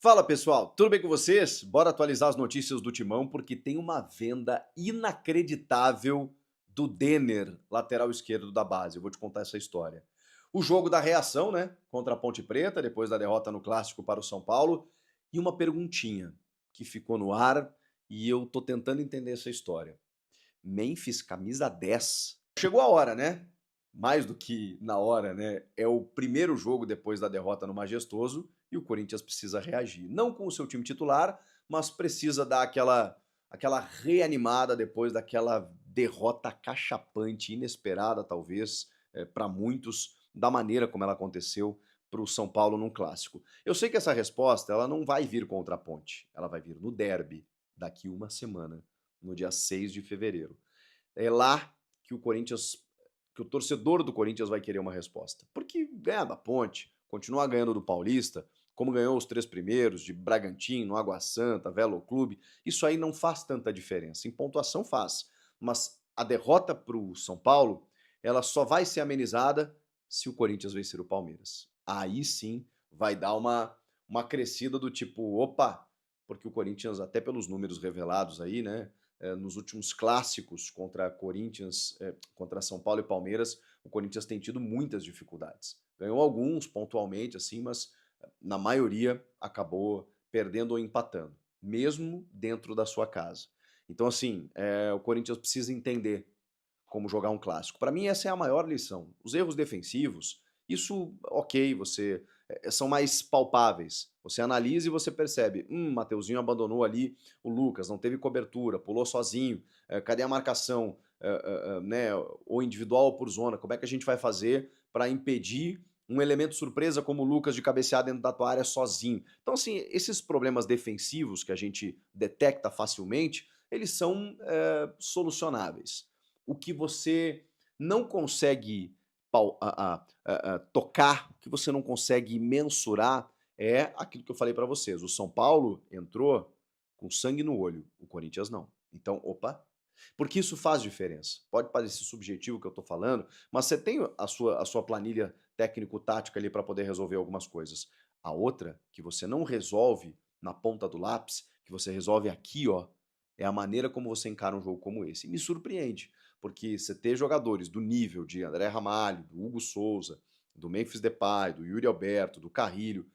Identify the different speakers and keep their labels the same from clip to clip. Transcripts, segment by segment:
Speaker 1: Fala pessoal, tudo bem com vocês? Bora atualizar as notícias do Timão porque tem uma venda inacreditável do Denner, lateral esquerdo da base. Eu vou te contar essa história. O jogo da reação, né, contra a Ponte Preta, depois da derrota no Clássico para o São Paulo, e uma perguntinha que ficou no ar e eu tô tentando entender essa história. Memphis, camisa 10. Chegou a hora, né? Mais do que na hora, né? É o primeiro jogo depois da derrota no Majestoso e o Corinthians precisa reagir. Não com o seu time titular, mas precisa dar aquela reanimada depois daquela derrota cachapante, inesperada talvez, para muitos, da maneira como ela aconteceu para o São Paulo num clássico. Eu sei que essa resposta ela não vai vir contra a Ponte, ela vai vir no derby daqui uma semana, no dia 6 de fevereiro. É lá que o torcedor do Corinthians vai querer uma resposta. Porque ganhar da Ponte, continuar ganhando do Paulista, como ganhou os três primeiros, de Bragantino, Água Santa, Velo Clube, isso aí não faz tanta diferença. Em pontuação faz, mas a derrota para o São Paulo, ela só vai ser amenizada se o Corinthians vencer o Palmeiras. Aí sim vai dar uma crescida do tipo, opa, porque o Corinthians, até pelos números revelados aí, né, nos últimos clássicos contra Corinthians, contra São Paulo e Palmeiras, o Corinthians tem tido muitas dificuldades. Ganhou alguns pontualmente, assim, mas na maioria acabou perdendo ou empatando, mesmo dentro da sua casa. Então, assim, o Corinthians precisa entender como jogar um clássico. Para mim, essa é a maior lição. Os erros defensivos, isso, ok, são mais palpáveis. Você analisa e você percebe, Mateuzinho abandonou ali o Lucas, não teve cobertura, pulou sozinho, cadê a marcação, né, ou individual ou por zona, como é que a gente vai fazer para impedir um elemento surpresa como o Lucas de cabecear dentro da tua área sozinho. Então, assim, esses problemas defensivos que a gente detecta facilmente, eles são solucionáveis. O que você não consegue tocar, o que você não consegue mensurar é aquilo que eu falei para vocês. O São Paulo entrou com sangue no olho, o Corinthians não. Então, opa, porque isso faz diferença. Pode parecer subjetivo o que eu estou falando, mas você tem a sua planilha técnico-tática ali para poder resolver algumas coisas. A outra, que você não resolve na ponta do lápis, que você resolve aqui, ó, é a maneira como você encara um jogo como esse. E me surpreende, porque você ter jogadores do nível de André Ramalho, do Hugo Souza, do Memphis Depay, do Yuri Alberto, do Carrilho,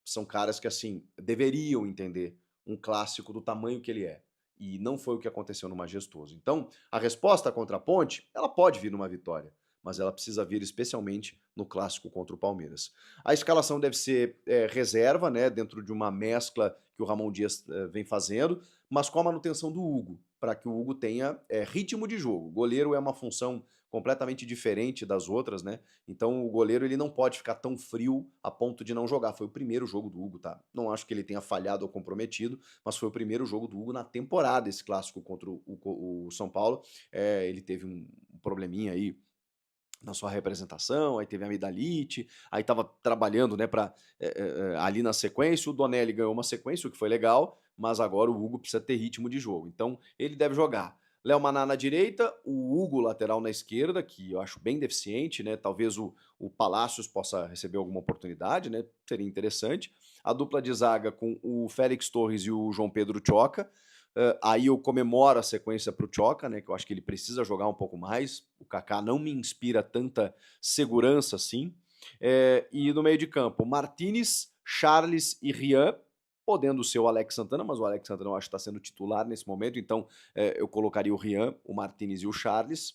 Speaker 1: são caras que, assim, deveriam entender um clássico do tamanho que ele é. E não foi o que aconteceu no Majestoso. Então, a resposta contra a Ponte, ela pode vir numa vitória, mas ela precisa vir especialmente no clássico contra o Palmeiras. A escalação deve ser reserva, né, dentro de uma mescla que o Ramon Dias vem fazendo, mas com a manutenção do Hugo, para que o Hugo tenha ritmo de jogo. O goleiro é uma função completamente diferente das outras, né? Então o goleiro ele não pode ficar tão frio a ponto de não jogar. Foi o primeiro jogo do Hugo, tá? Não acho que ele tenha falhado ou comprometido, mas foi o primeiro jogo do Hugo na temporada, esse clássico contra o São Paulo. Ele teve um probleminha aí na sua representação, aí teve amidalite, aí estava trabalhando, né, ali na sequência, o Donelli ganhou uma sequência, o que foi legal, mas agora o Hugo precisa ter ritmo de jogo, então ele deve jogar. Léo Maná na direita, o Hugo lateral na esquerda, que eu acho bem deficiente, né, talvez o Palácios possa receber alguma oportunidade, né, seria interessante. A dupla de zaga com o Félix Torres e o João Pedro Tchoca, aí eu comemoro a sequência para o Tchoca, né, que eu acho que ele precisa jogar um pouco mais. O Kaká não me inspira tanta segurança assim. E no meio de campo, Martinez, Charles e Rian, podendo ser o Alex Santana, mas o Alex Santana eu acho que está sendo titular nesse momento, então eu colocaria o Rian, o Martinez e o Charles.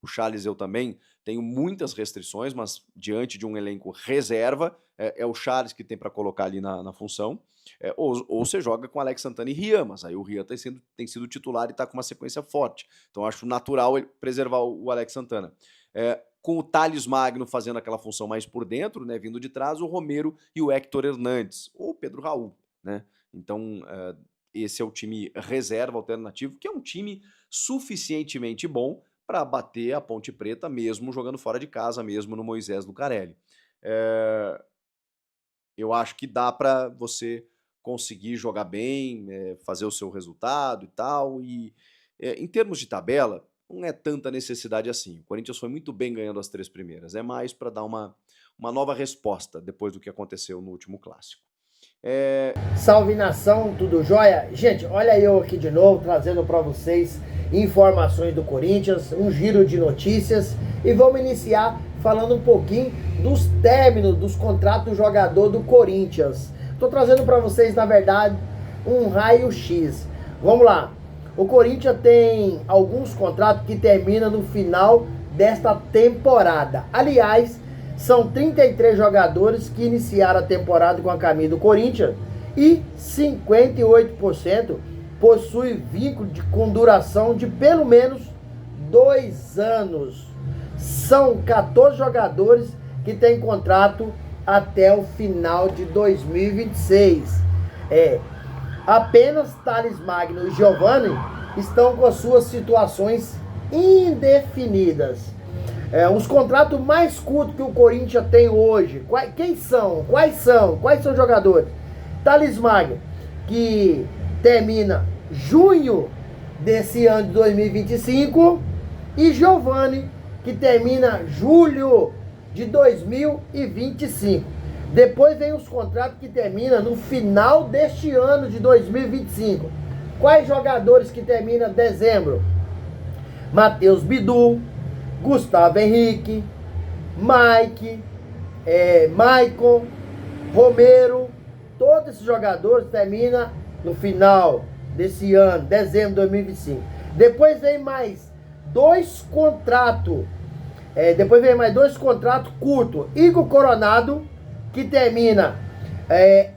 Speaker 1: O Charles eu também tenho muitas restrições, mas diante de um elenco reserva, é o Charles que tem para colocar ali na função. Ou você joga com Alex Santana e Rian, mas aí o Rian tem sido titular e está com uma sequência forte. Então acho natural ele preservar o Alex Santana. Com o Thales Magno fazendo aquela função mais por dentro, né, vindo de trás, o Romero e o Hector Hernandes, ou o Pedro Raul. Né? Então, esse é o time reserva alternativo, que é um time suficientemente bom para bater a Ponte Preta, mesmo jogando fora de casa, mesmo no Moisés Lucarelli. Eu acho que dá para você conseguir jogar bem, fazer o seu resultado e tal. E em termos de tabela, não é tanta necessidade assim. O Corinthians foi muito bem ganhando as três primeiras. É mais para dar uma nova resposta depois do que aconteceu no último clássico.
Speaker 2: Salve nação, tudo jóia? Gente, olha eu aqui de novo, trazendo para vocês informações do Corinthians, um giro de notícias, e vamos iniciar falando um pouquinho dos términos dos contratos do jogador do Corinthians. Estou trazendo para vocês, na verdade, um raio-x. Vamos lá. O Corinthians tem alguns contratos que terminam no final desta temporada. Aliás, são 33 jogadores que iniciaram a temporada com a camisa do Corinthians e 58% possui vínculo com duração de pelo menos 2 anos. São 14 jogadores que têm contrato até o final de 2026. Apenas Thales Magno e Giovani estão com as suas situações indefinidas. Os contratos mais curtos que o Corinthians tem hoje, quais são os jogadores? Thales Magno, que termina junho desse ano de 2025, e Giovani, que termina julho de 2025. Depois vem os contratos que terminam no final deste ano de 2025. Quais jogadores que terminam em dezembro? Matheus Bidu, Gustavo Henrique, Mike, Maicon, Romero. Todos esses jogadores terminam no final desse ano, dezembro de 2025. Depois vem mais dois contratos. Curtos. Igor Coronado, que termina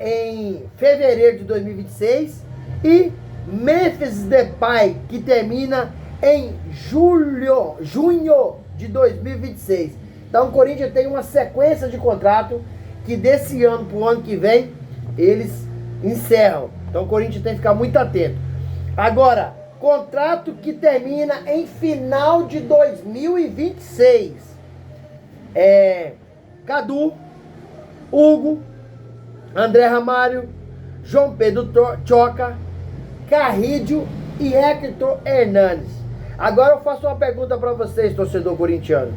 Speaker 2: em fevereiro de 2026, e Memphis Depay, que termina em junho de 2026. Então o Corinthians tem uma sequência de contrato que desse ano para o ano que vem eles encerram. Então o Corinthians tem que ficar muito atento. Agora, contrato que termina em final de 2026. Cadu, Hugo, André Ramalho, João Pedro Choca, Carrídio e Hector Hernandes. Agora eu faço uma pergunta para vocês, torcedor corintiano.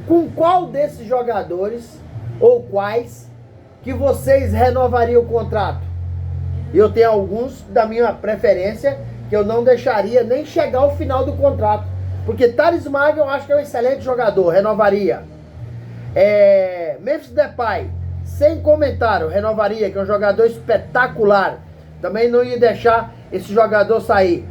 Speaker 2: Com qual desses jogadores, ou quais, que vocês renovariam o contrato? Eu tenho alguns da minha preferência que eu não deixaria nem chegar ao final do contrato. Porque Thales Magno eu acho que é um excelente jogador, renovaria. Memphis Depay, sem comentário, renovaria, que é um jogador espetacular. Também não ia deixar esse jogador sair.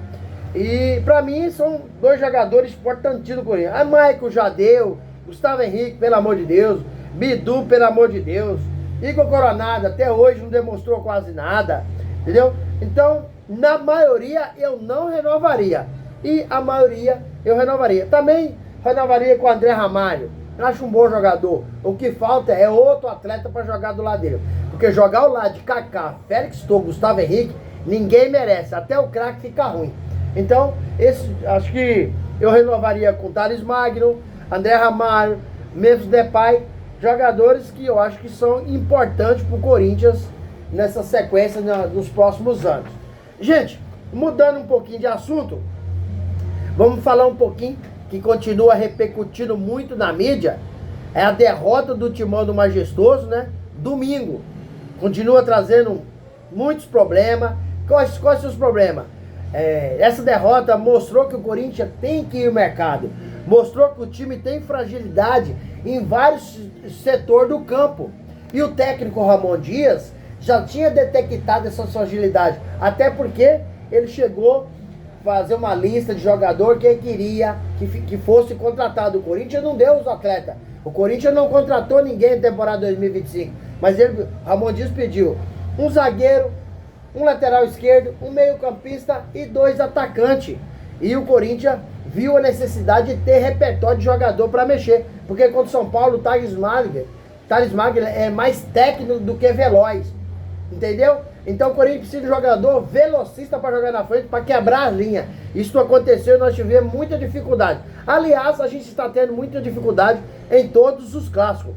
Speaker 2: E pra mim são dois jogadores importantíssimos do Corinthians. Maicon já deu, Gustavo Henrique, pelo amor de Deus, Bidu, pelo amor de Deus, Igor Coronado até hoje não demonstrou quase nada, entendeu? Então, na maioria eu não renovaria, e a maioria eu renovaria. Também renovaria com o André Ramalho. Eu acho um bom jogador. O que falta é outro atleta para jogar do lado dele. Porque jogar ao lado de Kaká, Félix Torres, Gustavo Henrique, ninguém merece. Até o craque fica ruim. Então, acho que eu renovaria com Thales Magno, André Ramalho, Memphis Depay, jogadores que eu acho que são importantes para o Corinthians nessa sequência nos próximos anos. Gente, mudando um pouquinho de assunto, vamos falar um pouquinho que continua repercutindo muito na mídia, é a derrota do Timão do Majestoso, né? Domingo. Continua trazendo muitos problemas. Quais são os problemas? Essa derrota mostrou que o Corinthians tem que ir ao mercado. Mostrou que o time tem fragilidade em vários setores do campo. E o técnico Ramon Dias já tinha detectado essa fragilidade. Até porque ele chegou fazer uma lista de jogador que ele queria que fosse contratado. O Corinthians não deu os atletas. O Corinthians não contratou ninguém na temporada 2025. Mas Ramon Dias pediu um zagueiro, um lateral esquerdo, um meio-campista e 2 atacantes. E o Corinthians viu a necessidade de ter repertório de jogador para mexer. Porque contra o São Paulo, o Thales Magno é mais técnico do que veloz. Entendeu? Então o Corinthians precisa de um jogador velocista para jogar na frente, para quebrar as linhas. Isso aconteceu e nós tivemos muita dificuldade. Aliás, a gente está tendo muita dificuldade em todos os clássicos.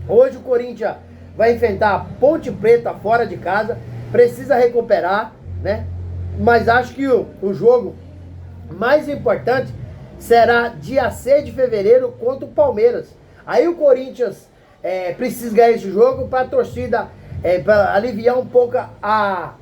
Speaker 2: Hoje o Corinthians vai enfrentar a Ponte Preta fora de casa, precisa recuperar, né? Mas acho que o jogo mais importante será dia 6 de fevereiro contra o Palmeiras. Aí o Corinthians precisa ganhar esse jogo para a torcida para aliviar um pouco a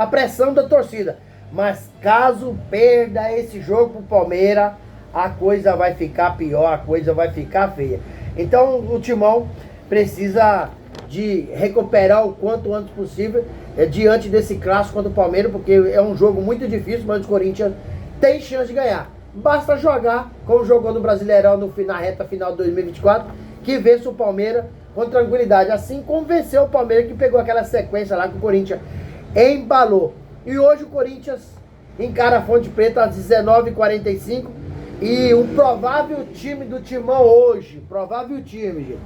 Speaker 2: pressão da torcida. Mas caso perda esse jogo pro Palmeiras, a coisa vai ficar pior, a coisa vai ficar feia. Então o Timão precisa de recuperar o quanto antes possível diante desse clássico contra o Palmeiras, porque é um jogo muito difícil, mas o Corinthians tem chance de ganhar. Basta jogar como jogou no Brasileirão na reta final de 2024, que vence o Palmeiras com tranquilidade, assim como venceu o Palmeiras, que pegou aquela sequência lá que o Corinthians embalou. E hoje o Corinthians encara a Fonte Preta às 19h45 e o provável time do Timão hoje, provável time, gente,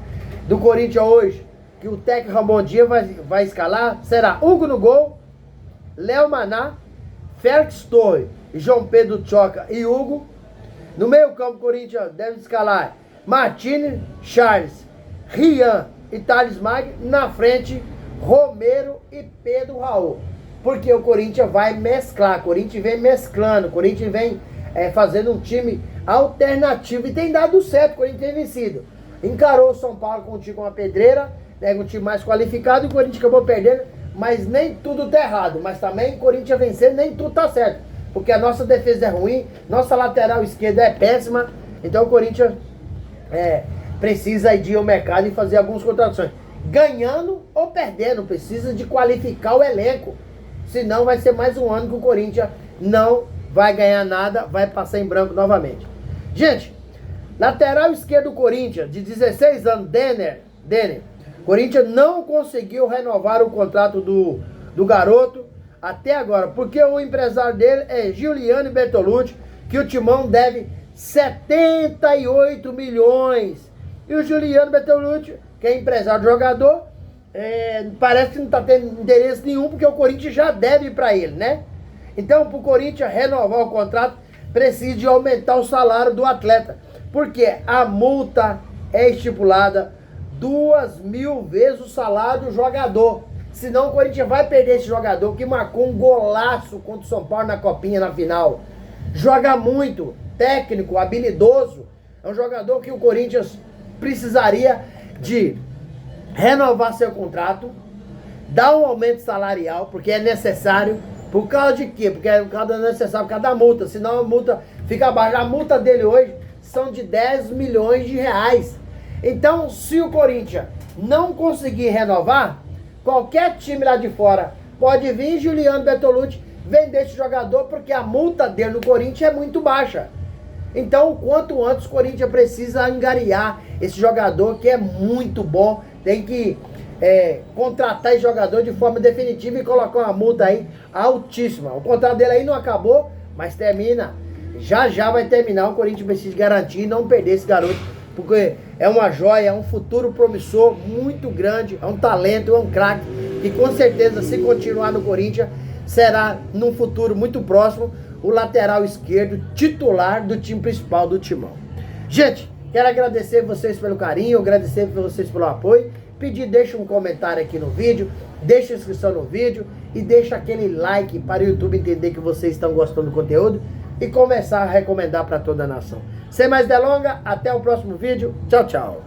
Speaker 2: do Corinthians hoje, que o técnico Ramon Dias vai escalar, será Hugo no gol, Léo Maná, Félix Torres, João Pedro Choca e Hugo. No meio campo, o Corinthians deve escalar Martínez, Charles, Rian e Thales Mag. Na frente, Romero e Pedro Raul. Porque o Corinthians vai mesclar, o Corinthians vem mesclando, o Corinthians vem fazendo um time alternativo. E tem dado certo, o Corinthians tem vencido. Encarou o São Paulo com um time com uma pedreira, com um time mais qualificado, e o Corinthians acabou perdendo. Mas nem tudo tá errado, mas também o Corinthians vencendo, nem tudo tá certo. Porque a nossa defesa é ruim, nossa lateral esquerda é péssima. Então o Corinthians precisa ir ao mercado e fazer algumas contratações. Ganhando ou perdendo, precisa de qualificar o elenco. Senão vai ser mais um ano que o Corinthians não vai ganhar nada, vai passar em branco novamente. Gente, lateral esquerdo do Corinthians, de 16 anos, Denner. Corinthians não conseguiu renovar o contrato do garoto até agora, porque o empresário dele é Giuliano Bertolucci, que o Timão deve 78 milhões. E o Giuliano Bertolucci, que é empresário do jogador, parece que não está tendo interesse nenhum, porque o Corinthians já deve para ele, né? Então, para o Corinthians renovar o contrato, precisa de aumentar o salário do atleta, porque a multa é estipulada 2.000 vezes o salário do jogador. Senão o Corinthians vai perder esse jogador que marcou um golaço contra o São Paulo na Copinha, na final. Joga muito, técnico, habilidoso. É um jogador que o Corinthians precisaria de renovar seu contrato, dar um aumento salarial, porque é necessário. Por causa de quê? Porque é necessário por causa da multa, senão a multa fica baixa. A multa dele hoje são de 10 milhões de reais. Então, se o Corinthians não conseguir renovar, qualquer time lá de fora pode vir Giuliano Bertolucci vender esse jogador, porque a multa dele no Corinthians é muito baixa. Então, o quanto antes o Corinthians precisa angariar esse jogador, que é muito bom. Tem que contratar esse jogador de forma definitiva e colocar uma multa aí altíssima. O contrato dele aí não acabou, mas termina. Já vai terminar. O Corinthians precisa garantir e não perder esse garoto, porque é uma joia, é um futuro promissor muito grande, é um talento, é um craque, que com certeza, se continuar no Corinthians, será num futuro muito próximo o lateral esquerdo titular do time principal do Timão. Gente, quero agradecer vocês pelo carinho, agradecer vocês pelo apoio, pedir, deixa um comentário aqui no vídeo, deixa a inscrição no vídeo e deixa aquele like para o YouTube entender que vocês estão gostando do conteúdo e começar a recomendar para toda a nação. Sem mais delongas, até o próximo vídeo. Tchau, tchau.